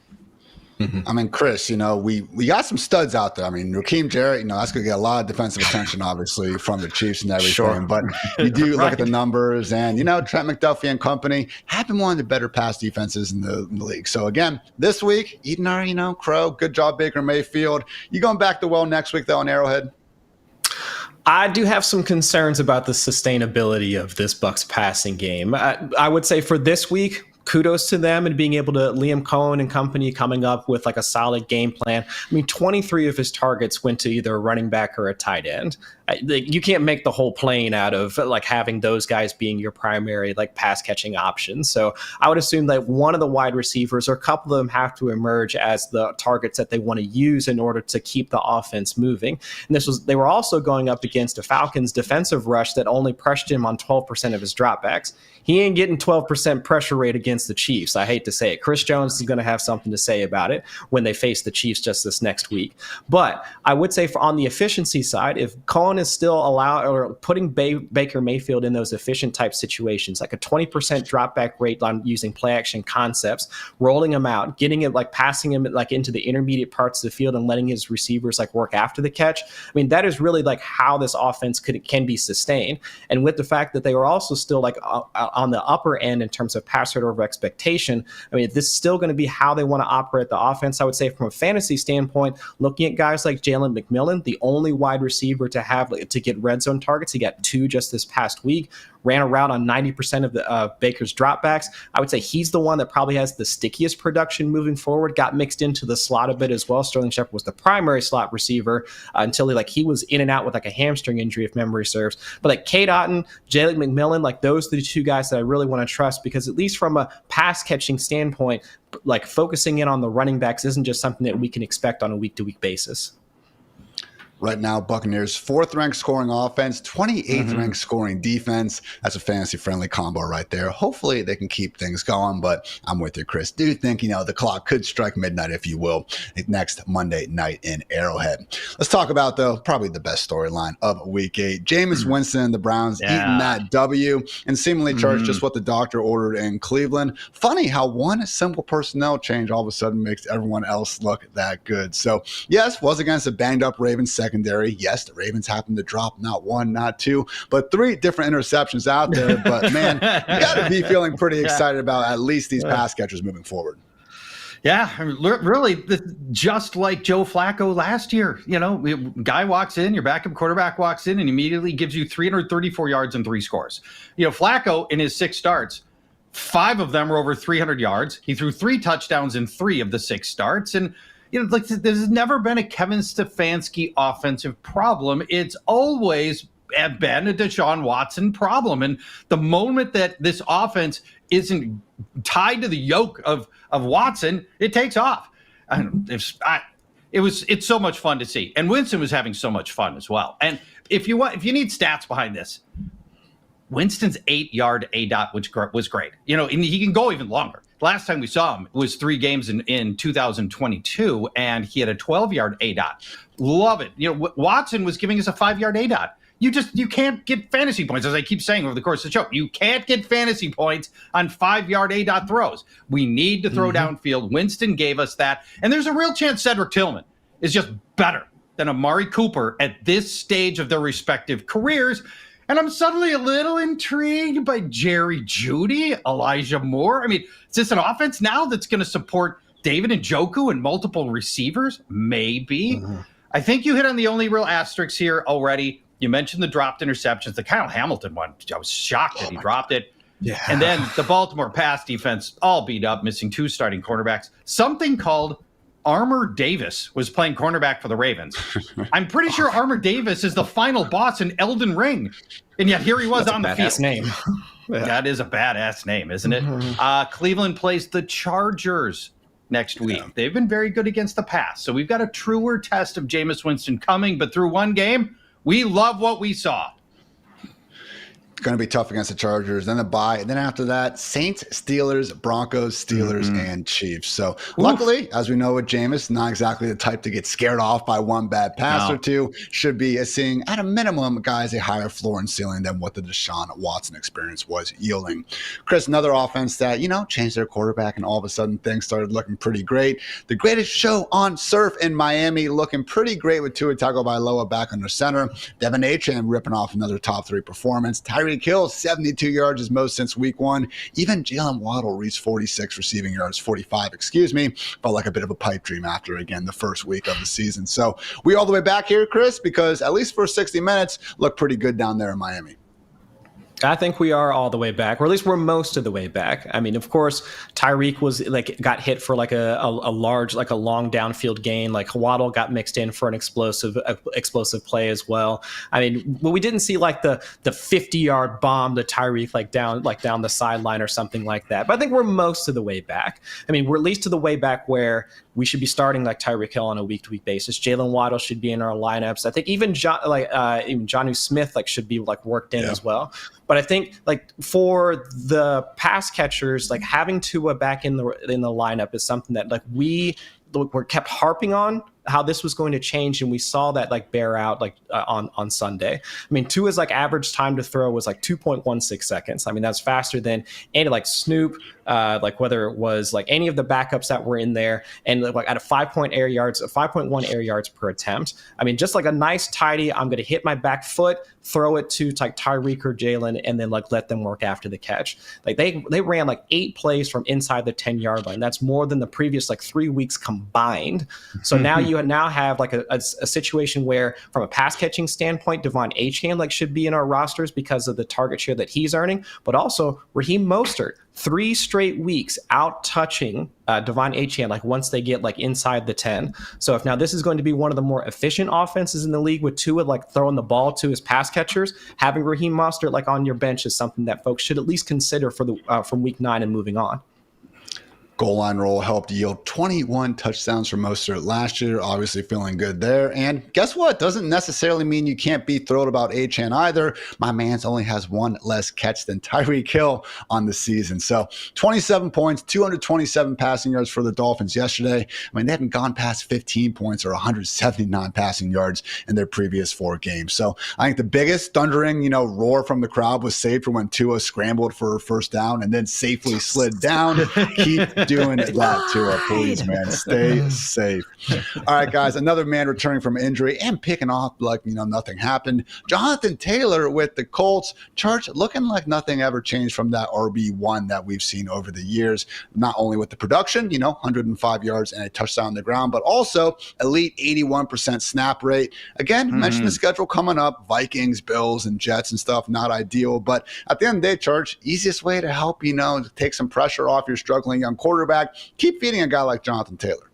I mean, Chris, we got some studs out there. I mean, Raheem Jarrett, that's going to get a lot of defensive attention, obviously, from the Chiefs and everything. Sure. But you do look at the numbers, and, Trent McDuffie and company have been one of the better pass defenses in the league. So, again, this week, eating our, crow. Good job, Baker Mayfield. You going back to well next week, though, on Arrowhead? I do have some concerns about the sustainability of this Bucs passing game. I would say for this week, kudos to them and being able to Liam Cohen and company coming up with like a solid game plan. I mean, 23 of his targets went to either a running back or a tight end. You can't make the whole plane out of like having those guys being your primary like pass catching options. So I would assume that one of the wide receivers or a couple of them have to emerge as the targets that they want to use in order to keep the offense moving. And they were also going up against a Falcons defensive rush that only pressured him on 12% of his dropbacks. He ain't getting 12% pressure rate against the Chiefs. I hate to say it. Chris Jones is going to have something to say about it when they face the Chiefs just this next week. But I would say on the efficiency side, if Cohen is still putting Baker Mayfield in those efficient type situations, like a 20% dropback rate on using play action concepts, rolling him out, getting it like passing him like into the intermediate parts of the field and letting his receivers like work after the catch. I mean, that is really like how this offense can be sustained. And with the fact that they were also still like on the upper end in terms of pass rate over expectation, I mean, this is still going to be how they want to operate the offense. I would say from a fantasy standpoint, looking at guys like Jalen McMillan, the only wide receiver to have to get red zone targets. He got 2 just this past week, ran a route on 90% of the Baker's dropbacks. I would say he's the one that probably has the stickiest production moving forward, got mixed into the slot a bit as well. Sterling Shepard was the primary slot receiver until he was in and out with like a hamstring injury, if memory serves. But like Cade Otton, Jalen McMillan, like those are the 2 guys that I really want to trust, because at least from a pass catching standpoint, like focusing in on the running backs isn't just something that we can expect on a week-to-week basis. Right now, Buccaneers 4th ranked scoring offense, 28th ranked scoring defense. That's a fantasy-friendly combo right there. Hopefully they can keep things going, but I'm with you, Chris. Do think, the clock could strike midnight, if you will, next Monday night in Arrowhead. Let's talk about, though, probably the best storyline of Week 8. Jameis Winston and the Browns eating that W and seemingly charged just what the doctor ordered in Cleveland. Funny how one simple personnel change all of a sudden makes everyone else look that good. So, yes, was against a banged-up Ravens secondary. Yes, the Ravens happened to drop not 1, not 2, but 3 different interceptions out there. But, man, you got to be feeling pretty excited about at least these pass catchers moving forward. Yeah, really, just like Joe Flacco last year. Guy walks in, your backup quarterback walks in and immediately gives you 334 yards and 3 scores. Flacco, in his 6 starts, 5 of them were over 300 yards. He threw 3 touchdowns in 3 of the 6 starts. And there's never been a Kevin Stefanski offensive problem. It's always been a Deshaun Watson problem. And the moment that this offense isn't tied to the yoke of Watson, it takes off. It's so much fun to see. And Winston was having so much fun as well. And if you need stats behind this, Winston's 8-yard ADOT, which was great. And he can go even longer. Last time we saw him was 3 games in 2022, and he had a 12-yard ADOT. Love it. Watson was giving us a 5-yard ADOT. You can't get fantasy points, as I keep saying over the course of the show. You can't get fantasy points on 5-yard ADOT throws. We need to throw downfield. Winston gave us that. And there's a real chance Cedric Tillman is just better than Amari Cooper at this stage of their respective careers. And I'm suddenly a little intrigued by Jerry Jeudy, Elijah Moore. I mean, is this an offense now that's going to support David Njoku and multiple receivers? Maybe. I think you hit on the only real asterisk here already. You mentioned the dropped interceptions. The Kyle Hamilton one, I was shocked that he dropped it. Yeah. And then the Baltimore pass defense, all beat up, missing 2 starting cornerbacks. Something called Armour Davis was playing cornerback for the Ravens. I'm pretty sure Armour Davis is the final boss in Elden Ring. And yet here he was on the field. That's a badass name. That is a badass name, isn't it? Cleveland plays the Chargers next week. They've been very good against the pass. So we've got a truer test of Jameis Winston coming. But through one game, we love what we saw. Going to be tough against the Chargers, then the bye, and then after that, Saints, Steelers, Broncos, Steelers, and Chiefs. So luckily, as we know with Jameis, not exactly the type to get scared off by one bad pass or two. Should be seeing, at a minimum, guys, a higher floor and ceiling than what the Deshaun Watson experience was yielding. Chris, another offense that, changed their quarterback, and all of a sudden things started looking pretty great. The greatest show on surf in Miami, looking pretty great with Tua Tagovailoa back under center. Devin Achane ripping off another top 3 performance. Tyreek Hill, 72 yards, his most since week 1. Even Jalen Waddle reached 46 receiving yards, 45, felt like a bit of a pipe dream after, again, the first week of the season. So we all the way back here, Chris, because at least for 60 minutes, looked pretty good down there in Miami. I think we are all the way back, or at least we're most of the way back. I mean, of course, Tyreek was got hit for a large, a long downfield gain. Like Waddle got mixed in for an explosive play as well. I mean, we didn't see the 50-yard bomb to Tyreek down the sideline or something like that. But I think we're most of the way back. I mean, we're at least to the way back where we should be starting Tyreek Hill on a week-to-week basis. Jalen Waddle should be in our lineups. I think even even Jonnu Smith should be worked in as well. But I think for the pass catchers, having Tua back in the lineup is something that we're kept harping on how this was going to change, and we saw that bear out on Sunday. I mean, Tua's average time to throw was 2.16 seconds. I mean, that's faster than any Snoop, whether it was any of the backups that were in there, and at a 5.1 air yards per attempt. I mean, just a nice tidy, I'm going to hit my back foot, throw it to Tyreek or Jalen, and then let them work after the catch. They ran 8 plays from inside the 10-yard line. That's more than the previous 3 weeks combined. So now you now have a situation where, from a pass catching standpoint, Devon Achane should be in our rosters because of the target share that he's earning, but also Raheem Mostert. 3 straight weeks out touching Devon Achane once they get inside the 10. So if now this is going to be one of the more efficient offenses in the league with Tua throwing the ball to his pass catchers, having Raheem Mostert on your bench is something that folks should at least consider for the from week 9 and moving on. Goal line roll helped yield 21 touchdowns for Mostert last year. Obviously feeling good there. And guess what? Doesn't necessarily mean you can't be thrilled about Achane either. My man's only has 1 less catch than Tyreek Hill on the season. So 27 points, 227 passing yards for the Dolphins yesterday. I mean, they hadn't gone past 15 points or 179 passing yards in their previous 4 games. So I think the biggest thundering, roar from the crowd was saved for when Tua scrambled for a first down and then safely slid down. Keep doing that to her, please, man. Stay safe. All right, guys. Another man returning from injury and picking off nothing happened. Jonathan Taylor with the Colts. Charge looking like nothing ever changed from that RB1 that we've seen over the years. Not only with the production, 105 yards and a touchdown on the ground, but also elite 81% snap rate. Again, mentioned the schedule coming up: Vikings, Bills, and Jets and stuff. Not ideal, but at the end of the day, Charge, easiest way to help take some pressure off your struggling young quarterback. Keep feeding a guy like Jonathan Taylor.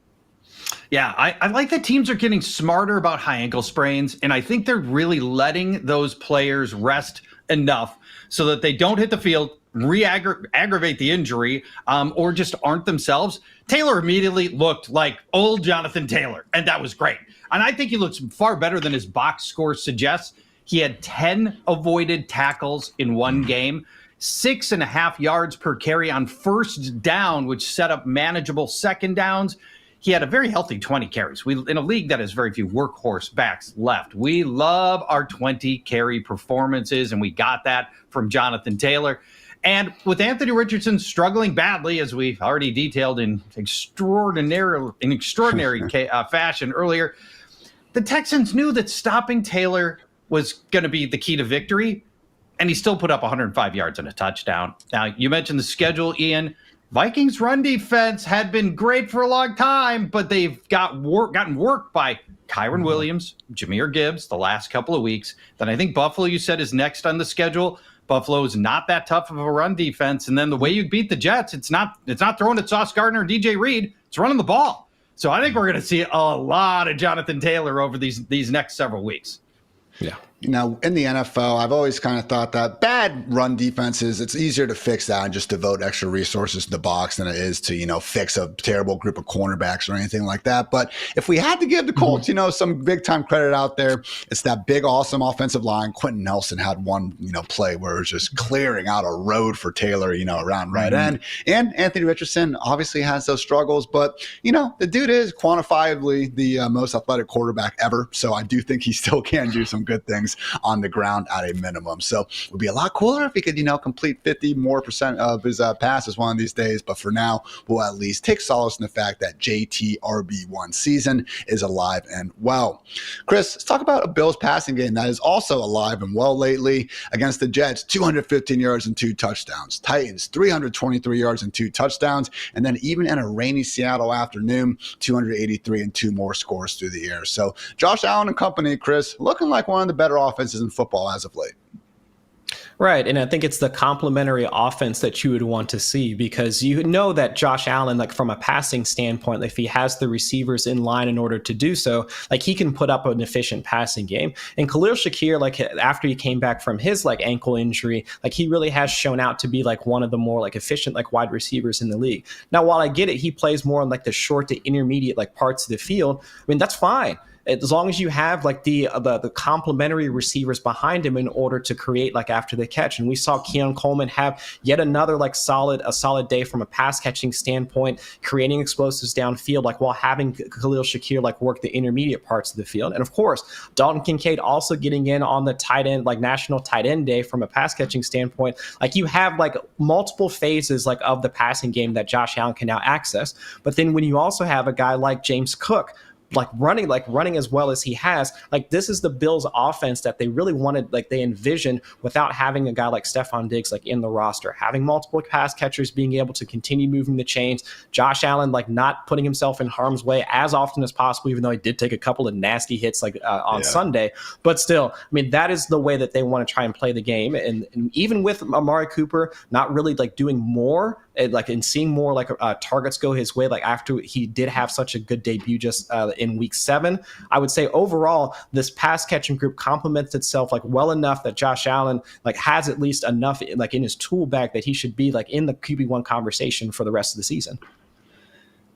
Yeah, I like that teams are getting smarter about high ankle sprains, and I think they're really letting those players rest enough so that they don't hit the field, aggravate the injury, or just aren't themselves. Taylor immediately looked like old Jonathan Taylor, and that was great. And I think he looks far better than his box score suggests. He had 10 avoided tackles in one game. 6.5 yards per carry on first down, which set up manageable second downs. He had a very healthy 20 carries. In a league that has very few workhorse backs left, we love our 20 carry performances, and we got that from Jonathan Taylor. And with Anthony Richardson struggling badly, as we've already detailed in extraordinary fashion earlier, the Texans knew that stopping Taylor was going to be the key to victory. And he still put up 105 yards and a touchdown. Now, you mentioned the schedule, Ian. Vikings' run defense had been great for a long time, but they've gotten worked by Kyren Williams, Jahmyr Gibbs the last couple of weeks. Then I think Buffalo, you said, is next on the schedule. Buffalo is not that tough of a run defense. And then the way you beat the Jets, it's not throwing at Sauce Gardner or DJ Reed. It's running the ball. So I think we're going to see a lot of Jonathan Taylor over these next several weeks. Yeah. In the NFL, I've always kind of thought that bad run defenses, it's easier to fix that and just devote extra resources to the box than it is to, fix a terrible group of cornerbacks or anything like that. But if we had to give the Colts, some big time credit out there, it's that big, awesome offensive line. Quentin Nelson had one, play where it was just clearing out a road for Taylor, around right end. And Anthony Richardson obviously has those struggles, but, the dude is quantifiably the most athletic quarterback ever. So I do think he still can do some good things on the ground at a minimum. So it would be a lot cooler if he could, complete 50% more of his passes one of these days. But for now, we'll at least take solace in the fact that JT RB1 season is alive and well. Chris, let's talk about a Bills passing game that is also alive and well lately against the Jets. 215 yards and 2 touchdowns. Titans, 323 yards and 2 touchdowns. And then even in a rainy Seattle afternoon, 283 and 2 more scores through the air. So Josh Allen and company, Chris, looking like one of the better offenses in football as of late. Right. And I think it's the complementary offense that you would want to see, because you know that Josh Allen, like from a passing standpoint, if he has the receivers in line in order to do so, like he can put up an efficient passing game. And Khalil Shakir, like after he came back from his like ankle injury, like he really has shown out to be like one of the more like efficient like wide receivers in the league. Now, while I get it, he plays more on like the short to intermediate like parts of the field. I mean, that's fine, as long as you have like the complementary receivers behind him in order to create like after the catch. And we saw Keon Coleman have yet another like solid day from a pass catching standpoint, creating explosives downfield, like while having Khalil Shakir like work the intermediate parts of the field. And of course, Dalton Kincaid also getting in on the tight end, like National Tight End Day from a pass catching standpoint. Like you have like multiple phases like of the passing game that Josh Allen can now access. But then when you also have a guy like James Cook, running as well as he has, like this is the Bills offense that they really wanted, like they envisioned, without having a guy like Stephon Diggs like in the roster, having multiple pass catchers, being able to continue moving the chains, Josh Allen like not putting himself in harm's way as often as possible, even though he did take a couple of nasty hits like on Sunday. But still, I mean, that is the way that they want to try and play the game. And even with Amari Cooper not really like doing more, and seeing more like targets go his way, like after he did have such a good debut just in week 7, I would say overall this pass catching group complements itself like well enough that Josh Allen like has at least enough like in his tool bag that he should be like in the QB1 conversation for the rest of the season.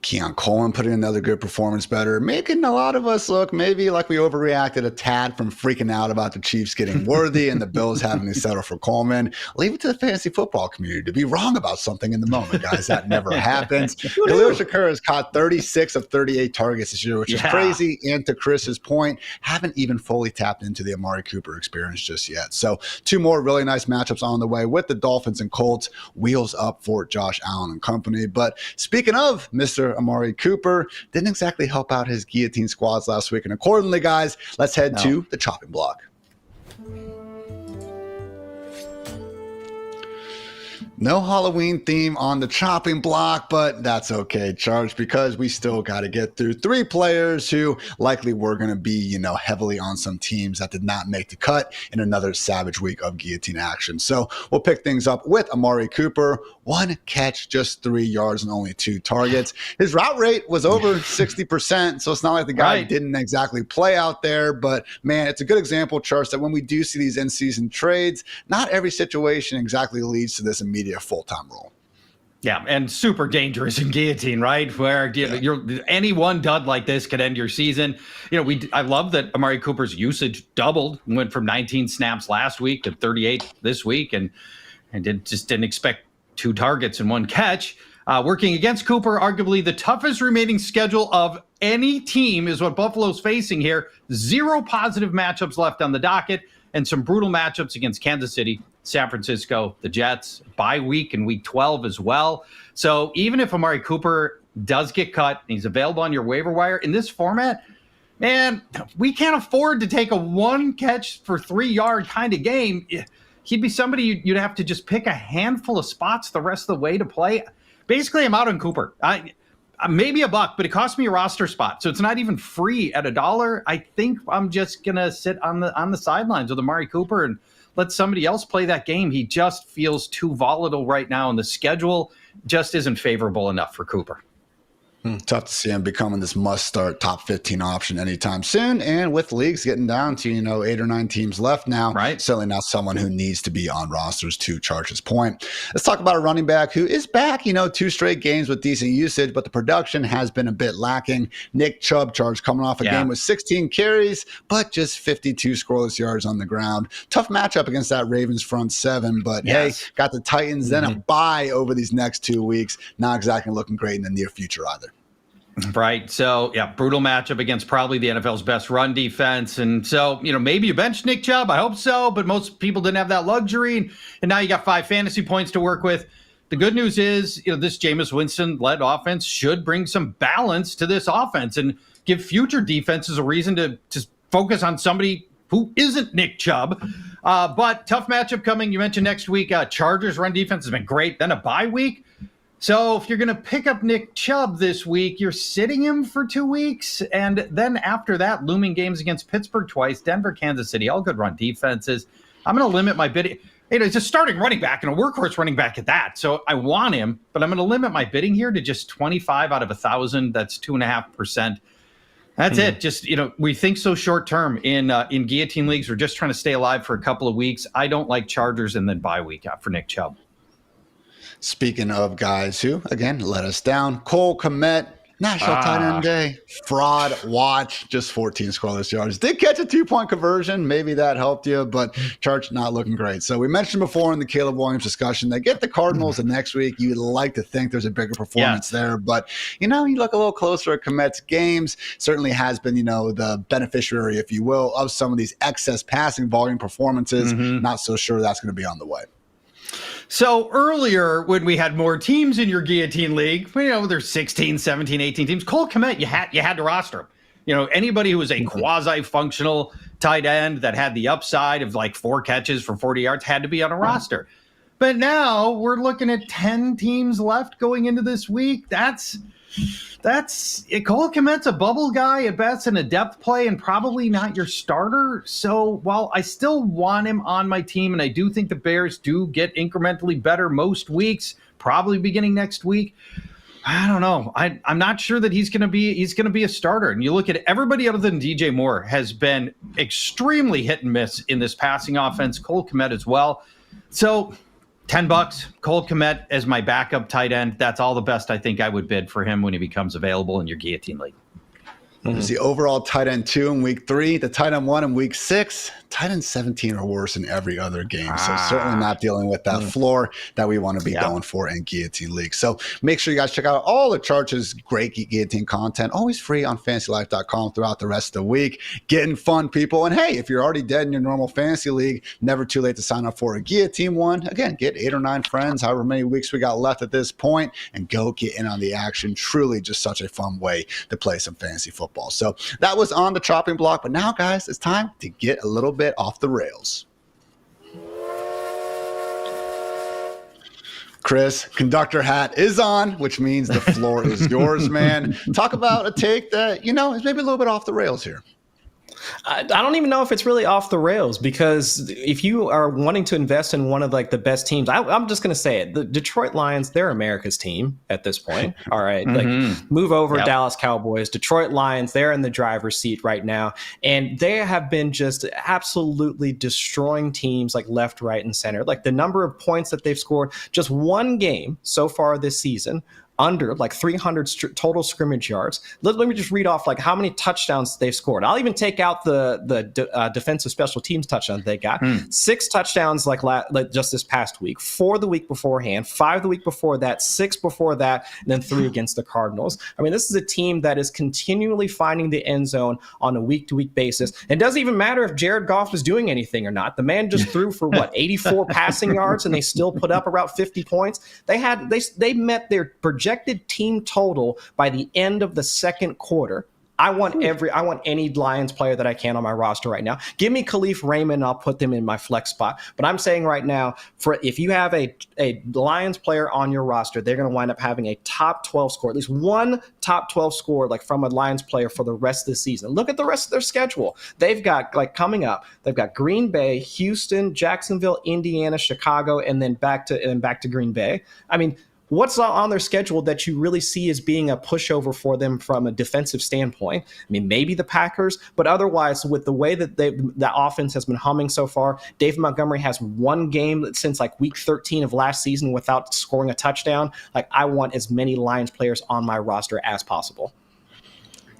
Keon Coleman putting another good performance better, making a lot of us look maybe like we overreacted a tad from freaking out about the Chiefs getting Worthy and the Bills having to settle for Coleman. Leave it to the fantasy football community to be wrong about something in the moment, guys. That never happens. Khalil Shakir has caught 36 of 38 targets this year, which is crazy. And to Chris's point, haven't even fully tapped into the Amari Cooper experience just yet. So 2 more really nice matchups on the way with the Dolphins and Colts. Wheels up for Josh Allen and company. But speaking of Mr. Amari Cooper, didn't exactly help out his guillotine squads last week. And accordingly, guys, let's head to the chopping block. No Halloween theme on the chopping block, but that's okay, Charge, because we still got to get through 3 players who likely were going to be, heavily on some teams that did not make the cut in another savage week of guillotine action. So we'll pick things up with Amari Cooper. 1 catch, just 3 yards, and only 2 targets. His route rate was over 60%, so it's not like the guy didn't exactly play out there. But, man, it's a good example, Charge, that when we do see these in-season trades, not every situation exactly leads to this immediate full-time role. Yeah, and super dangerous in guillotine, right? Where you're any one dud like this could end your season. I love that Amari Cooper's usage doubled, went from 19 snaps last week to 38 this week, and didn't expect 2 targets and 1 catch. Working against Cooper, arguably the toughest remaining schedule of any team is what Buffalo's facing here. 0 positive matchups left on the docket, and some brutal matchups against Kansas City, San Francisco, the Jets, bye week in week 12 as well. So even if Amari Cooper does get cut, he's available on your waiver wire in this format, man, we can't afford to take a 1 catch for 3 yard kind of game. He'd be somebody you'd have to just pick a handful of spots the rest of the way to play. Basically, I'm out on Cooper. Maybe $1, but it cost me a roster spot, so it's not even free at $1. I think I'm just gonna sit on the sidelines with Amari Cooper and let somebody else play that game. He just feels too volatile right now, and the schedule just isn't favorable enough for Cooper. Tough to see him becoming this must-start top 15 option anytime soon. And with leagues getting down to, 8 or 9 teams left now, certainly not someone who needs to be on rosters, to Charge's point. Let's talk about a running back who is back, 2 straight games with decent usage, but the production has been a bit lacking. Nick Chubb, Charge, coming off a game with 16 carries, but just 52 scoreless yards on the ground. Tough matchup against that Ravens front 7, but hey, got the Titans, then a bye over these next 2 weeks. Not exactly looking great in the near future either. Right. So, brutal matchup against probably the NFL's best run defense. And so, maybe you benched Nick Chubb. I hope so. But most people didn't have that luxury. And now you got 5 fantasy points to work with. The good news is, this Jameis Winston-led offense should bring some balance to this offense and give future defenses a reason to just focus on somebody who isn't Nick Chubb. But tough matchup coming. You mentioned next week. Chargers run defense has been great. Then a bye week. So if you're going to pick up Nick Chubb this week, you're sitting him for 2 weeks. And then after that, looming games against Pittsburgh twice, Denver, Kansas City, all good run defenses. I'm going to limit my bidding. He's a starting running back and a workhorse running back at that. So I want him, but I'm going to limit my bidding here to just 25 out of 1,000. That's 2.5%. That's it. Just, we think so short term in guillotine leagues. We're just trying to stay alive for a couple of weeks. I don't like Chargers and then bye week out for Nick Chubb. Speaking of guys who, again, let us down, Cole Kmet, National Tight End Day, fraud watch, just 14 scoreless yards. Did catch a 2-point conversion. Maybe that helped you, but Charge not looking great. So we mentioned before in the Caleb Williams discussion, they get the Cardinals the next week. You'd like to think there's a bigger performance there, but you look a little closer at Kmet's games. Certainly has been, the beneficiary, if you will, of some of these excess passing volume performances. Not so sure that's going to be on the way. So earlier when we had more teams in your guillotine league, there's 16, 17, 18 teams. Cole Kmet, you had to roster him. Anybody who was a quasi-functional tight end that had the upside of like 4 catches for 40 yards had to be on a roster. But now we're looking at 10 teams left going into this week. That's Cole Kmet's a bubble guy at best and a depth play and probably not your starter. So while I still want him on my team, and I do think the Bears do get incrementally better most weeks, probably beginning next week, I don't know. I'm not sure that he's going to be a starter. And you look at everybody other than DJ Moore has been extremely hit and miss in this passing offense. Cole Kmet as well. So $10, Cole Kmet as my backup tight end. That's all the best I think I would bid for him when he becomes available in your guillotine league. There's the overall tight end 2 in week 3, the tight end 1 in week 6, tight end 17 or worse in every other game. So certainly not dealing with that floor that we want to be going for in guillotine league. So make sure you guys check out all the Charge's great guillotine content, always free on fantasylife.com throughout the rest of the week. Getting fun, people. And hey, if you're already dead in your normal fantasy league, never too late to sign up for a guillotine one. Again, get 8 or 9 friends, however many weeks we got left at this point, and go get in on the action. Truly just such a fun way to play some fantasy football. So that was on the chopping block. But now, guys, it's time to get a little bit off the rails. Chris, conductor hat is on, which means the floor is yours, man. Talk about a take that, is maybe a little bit off the rails here. I don't even know if it's really off the rails, because if you are wanting to invest in one of like the best teams, I'm just going to say it. The Detroit Lions, they're America's team at this point. All right. Like move over Dallas Cowboys, Detroit Lions, they're in the driver's seat right now. And they have been just absolutely destroying teams like left, right, and center. Like the number of points that they've scored, just one game so far this season, under like 300 total scrimmage yards. Let me just read off like how many touchdowns they've scored. I'll even take out the defensive special teams touchdowns they got. 6 touchdowns like just this past week, 4 the week beforehand, 5 the week before that, 6 before that, and then 3 against the Cardinals. I mean, this is a team that is continually finding the end zone on a week-to-week basis. It doesn't even matter if Jared Goff is doing anything or not. The man just threw for 84 passing yards, and they still put up about 50 points. They met their projected team total by the end of the second quarter. I want any Lions player that I can on my roster right now. Give me Khalif Raymond, I'll put them in my flex spot. But I'm saying right now, if you have a Lions player on your roster, they're going to wind up having a top 12 score, at least one top 12 score, like from a Lions player for the rest of the season. Look at the rest of their schedule. They've got coming up, they've got Green Bay, Houston, Jacksonville, Indiana, Chicago, and then back to Green Bay. I mean, what's on their schedule that you really see as being a pushover for them from a defensive standpoint? I mean, maybe the Packers, but otherwise, with the way that the offense has been humming so far, David Montgomery has one game since like week 13 of last season without scoring a touchdown. Like, I want as many Lions players on my roster as possible.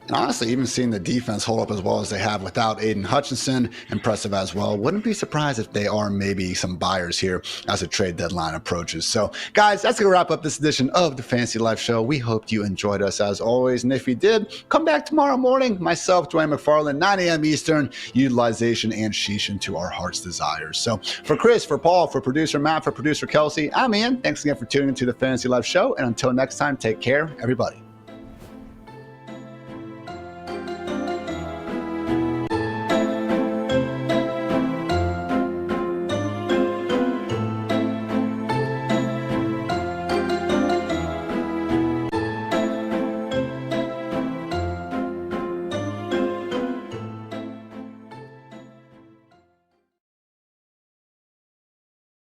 And honestly, even seeing the defense hold up as well as they have without Aiden Hutchinson, impressive as well. Wouldn't be surprised if they are maybe some buyers here as the trade deadline approaches. So, guys, that's going to wrap up this edition of the Fantasy Life Show. We hope you enjoyed us as always. And if you did, come back tomorrow morning. Myself, Dwayne McFarland, 9 a.m. Eastern, utilization and sheesh to our heart's desires. So, for Chris, for Paul, for producer Matt, for producer Kelsey, I'm Ian. Thanks again for tuning into the Fantasy Life Show. And until next time, take care, everybody.